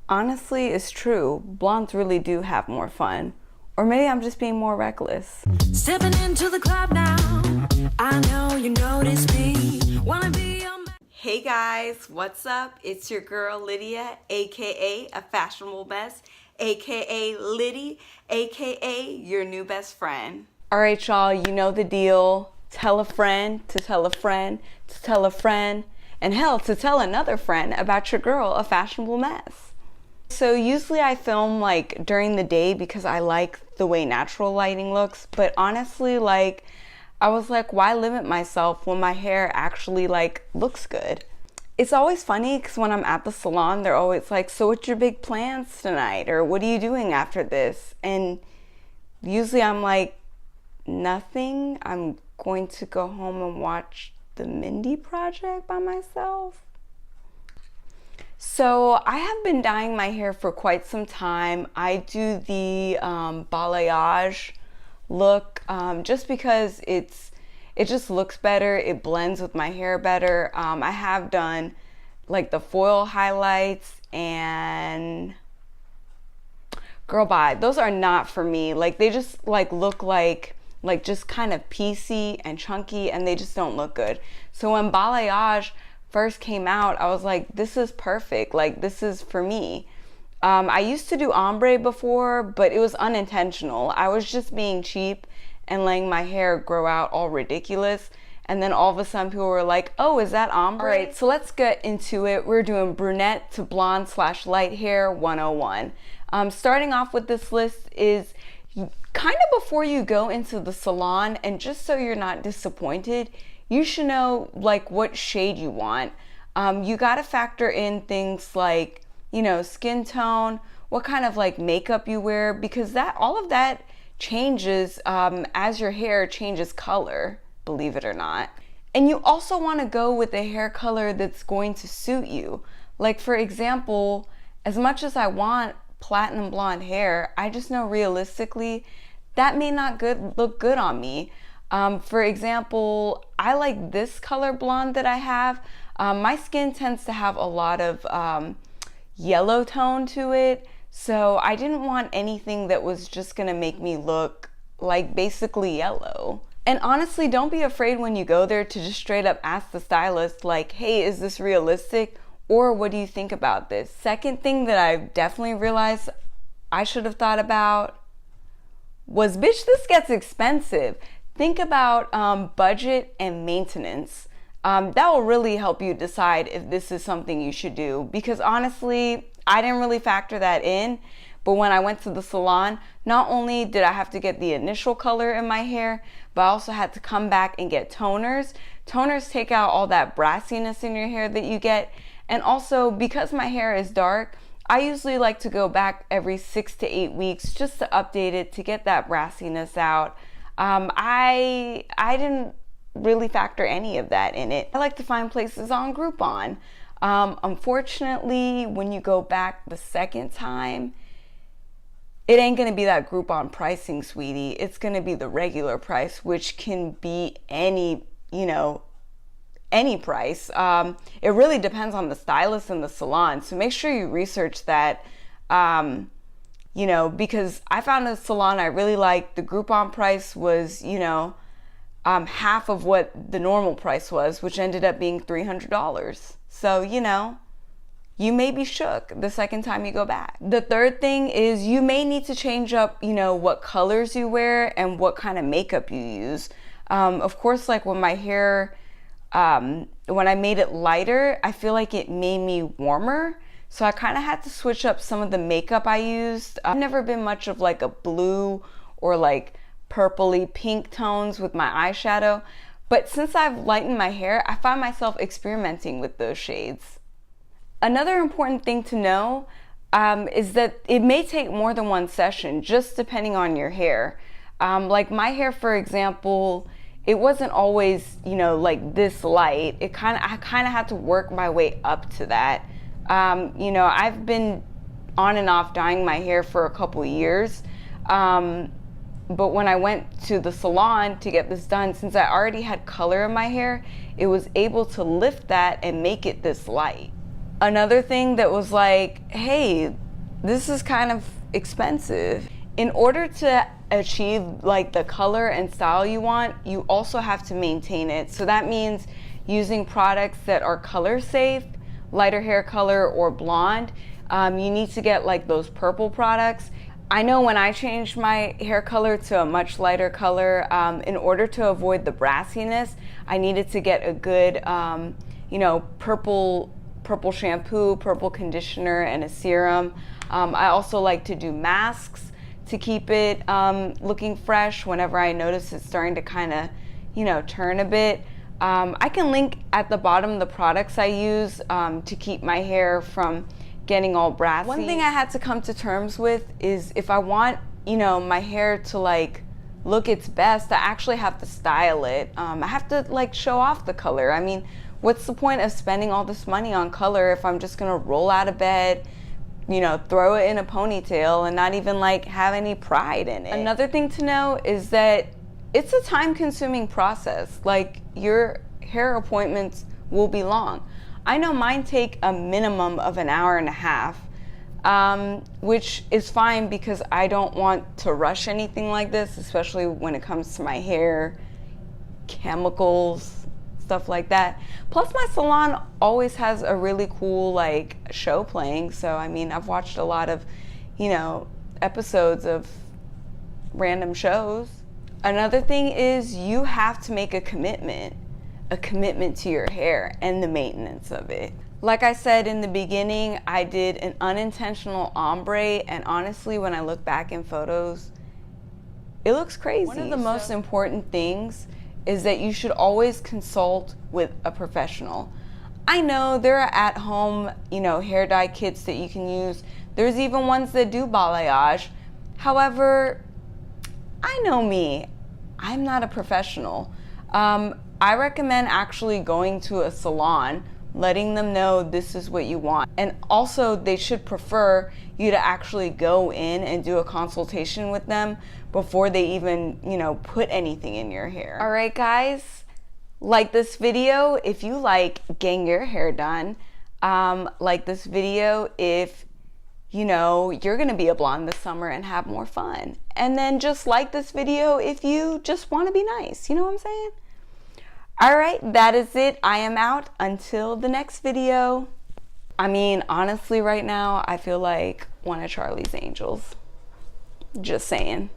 Honestly, it's true. Blondes really do have more fun. Or maybe I'm just being more reckless. Stepping into the club now. I know you notice me. Wanna be your... Hey guys, what's up? It's your girl Lydia, aka A Fashionable Mess, aka Liddy, aka your new best friend. Alright y'all, you know the deal. Tell a friend to tell a friend to tell a friend, and hell, to tell another friend about your girl, A Fashionable Mess. So usually I film like during the day because I like the way natural lighting looks, but honestly, like, I was like, why limit myself when my hair actually like looks good? It's always funny because when I'm at the salon, they're always like, so what's your big plans tonight? Or what are you doing after this? And usually I'm like, nothing. I'm going to go home and watch the Mindy Project by myself. So I have been dyeing my hair for quite some time. I do the balayage look just because it just looks better. It blends with my hair better. I have done like the foil highlights, and girl, bye. Those are not for me. Like, they just like look like just kind of piecey and chunky, and they just don't look good. So when balayage first came out, I was like, this is perfect. Like, this is for me. I used to do ombre before, but it was unintentional. I was just being cheap and letting my hair grow out all ridiculous. And then all of a sudden people were like, oh, is that ombre? All right, so let's get into it. We're doing brunette to blonde / light hair 101. Starting off with this list is kind of before you go into the salon, and just so you're not disappointed, you should know like what shade you want. You got to factor in things like, you know, skin tone, what kind of like makeup you wear, because that all of that changes as your hair changes color, believe it or not. And you also want to go with a hair color that's going to suit you. Like, for example, as much as I want platinum blonde hair, I just know realistically that may not look good on me. For example, I like this color blonde that I have. My skin tends to have a lot of yellow tone to it, so I didn't want anything that was just gonna make me look like basically yellow. And honestly, don't be afraid when you go there to just straight up ask the stylist like, hey, is this realistic? Or what do you think about this? Second thing that I definitely realized I should have thought about was, bitch, this gets expensive. Think about budget and maintenance. That will really help you decide if this is something you should do, because honestly, I didn't really factor that in. But when I went to the salon, not only did I have to get the initial color in my hair, but I also had to come back and get toners. Toners take out all that brassiness in your hair that you get. And also, because my hair is dark, I usually like to go back every 6 to 8 weeks just to update it, to get that brassiness out. I didn't really factor any of that in it. I like to find places on Groupon. Unfortunately, when you go back the second time, it ain't gonna be that Groupon pricing, sweetie. It's gonna be the regular price, which can be any price. It really depends on the stylist and the salon, so make sure you research that. Because I found a salon I really liked. The Groupon price was, half of what the normal price was, which ended up being $300. So, you may be shook the second time you go back. The third thing is you may need to change up, what colors you wear and what kind of makeup you use. Of course, like when my hair, when I made it lighter, I feel like it made me warmer. So I kind of had to switch up some of the makeup I used. I've never been much of like a blue or like purpley pink tones with my eyeshadow. But since I've lightened my hair, I find myself experimenting with those shades. Another important thing to know is that it may take more than one session, just depending on your hair. Like my hair, for example, it wasn't always, like this light. I kind of had to work my way up to that. I've been on and off dyeing my hair for a couple years. But when I went to the salon to get this done, since I already had color in my hair, it was able to lift that and make it this light. Another thing that was like, hey, this is kind of expensive. In order to achieve like the color and style you want, you also have to maintain it. So that means using products that are color safe, lighter hair color or blonde. You need to get like those purple products. I know when I changed my hair color to a much lighter color, in order to avoid the brassiness, I needed to get a good, you know, purple shampoo, purple conditioner, and a serum. I also like to do masks to keep it looking fresh whenever I notice it's starting to kind of, you know, turn a bit. I can link at the bottom the products I use to keep my hair from getting all brassy. One thing I had to come to terms with is if I want, you know, my hair to like look its best, I actually have to style it. I have to like show off the color. I mean, what's the point of spending all this money on color if I'm just gonna roll out of bed, you know, throw it in a ponytail and not even like have any pride in it? Another thing to know is that it's a time-consuming process. Like, your hair appointments will be long. I know mine take a minimum of an hour and a half, which is fine because I don't want to rush anything like this, especially when it comes to my hair, chemicals, stuff like that. Plus, my salon always has a really cool like show playing. So I mean, I've watched a lot of, you know, episodes of random shows. Another thing is you have to make a commitment to your hair and the maintenance of it. Like I said in the beginning, I did an unintentional ombre, and honestly, when I look back in photos, it looks crazy. One of the most important things is that you should always consult with a professional. I know there are at-home, you know, hair dye kits that you can use. There's even ones that do balayage. However, I know me, I'm not a professional. I recommend actually going to a salon, letting them know this is what you want. And also, they should prefer you to actually go in and do a consultation with them before they even, you know, put anything in your hair. All right, guys, like this video if you like getting your hair done. Like this video if, you know, you're gonna be a blonde this summer and have more fun. And then just like this video if you just wanna be nice, you know what I'm saying? All right, that is it. I am out until the next video. I mean, honestly, right now, I feel like one of Charlie's Angels. Just saying.